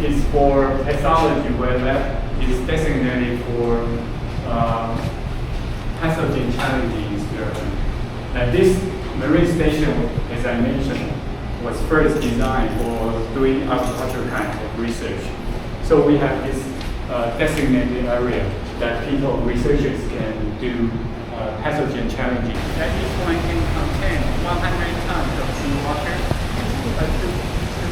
is for pathology, where lab is designated for pathogen challenging experiment. And this marine station, as I mentioned, was first designed for doing agricultural kind of research. So we have this designated area that researchers can do pathogen challenging. And this one can contain 100 tons of seawater. To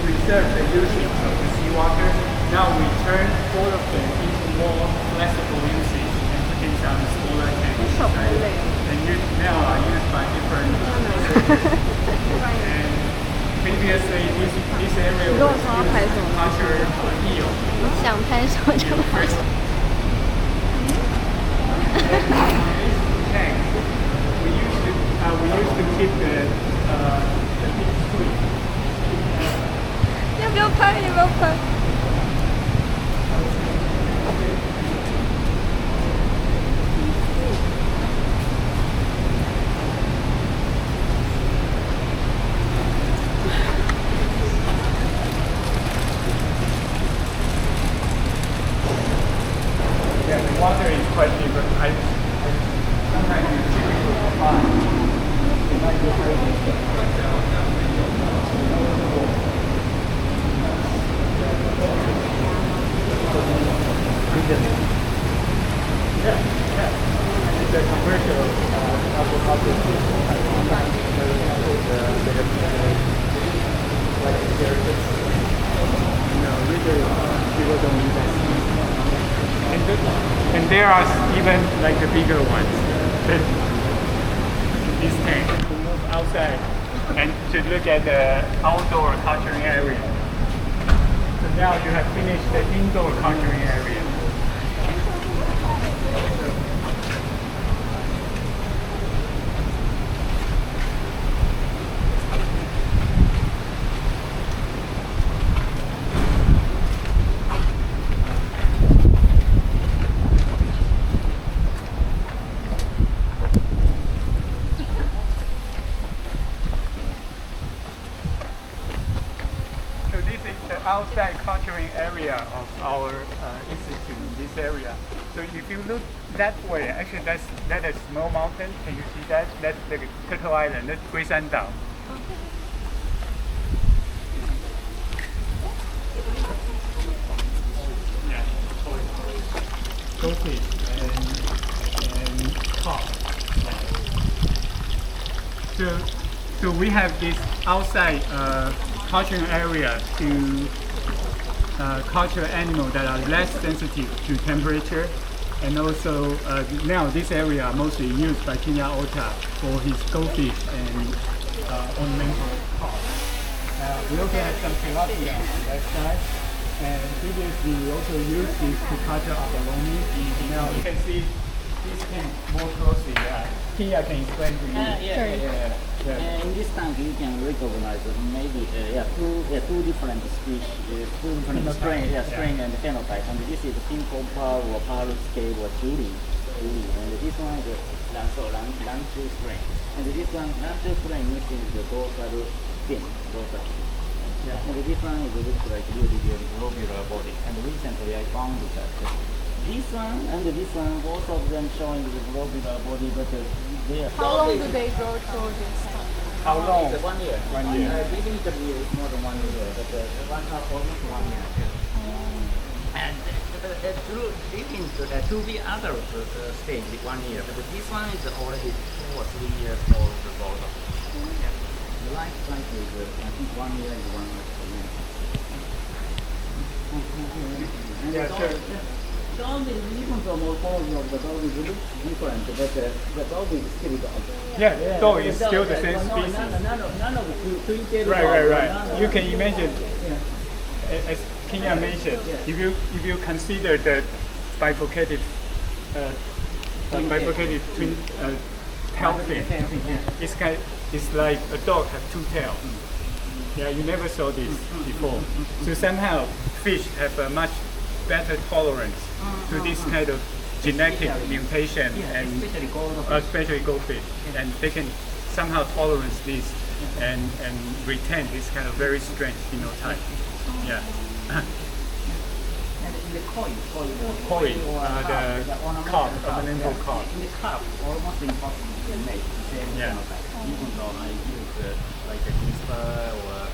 reserve the usage of the seawater, now we turn all of them into more flexible usage and put in some smaller tanks. And now are used by different researchers. And previously, this area was used to capture eel. 想拍手就拍手。 Tank. We used to keep the fish sweet. 要不要拍？要不要拍？ Yeah, the water is quite deep, but sometimes it's difficult to find. It might be very It's a commercial agriculture usually people don't use that. And there are even like the bigger ones. This tank to move outside and to look at the outdoor culturing area. So now you have finished the indoor culturing area. Outside culturing area of our institute in this area. So if you look that way, actually that is small mountain. Can you see that? That's the Turtle Island. That's 龟山岛. Yeah. Goldfish and carp. So we have this outside culturing area to culture animals that are less sensitive to temperature, and also now this area mostly used by Kenya Ota for his goldfish and ornamental carp. We also have some tilapia on that side, and previously we also used this to culture abalone. Now you can see this tank more closely. Kenya can explain to you. In this tank, you can recognize maybe two different species, two different strain and phenotype. And this is pink opal or pearl scale or Julie. And this one is Lanchu strain. And this one, Lanchu strain, which is the dorsal fin, dorsal. And this one is looks like really globular body. And recently I found that this one and this one, both of them showing the globular body, but they are. How long do they grow through this? How long? It's 1 year. 1 year. This interview is more than 1 year, but almost 1 year. And through leading to the other stage, 1 year, but this one is already 2 or 3 years old. The lifetime is, I think 1 year is 1 year. Yeah, sure. The dog is even the morphology of the dog is different, but the dog is still dog. Yeah, dog is still the same species. None of the twin-tailed Right. You can imagine, as Kenya mentioned, if you consider the bifurcated twin tail fin, it's like a dog have two tails. Yeah, you never saw this before. So somehow fish have a much better tolerance to this kind of genetic mutation, and especially goldfish, and they can somehow tolerate this and retain this kind of very strange phenotype. Yeah. in the coin, Coin, or the carp, ornamental carp. In the carp, almost impossible to make the same Yeah. phenotype. Even though I use like a CRISPR or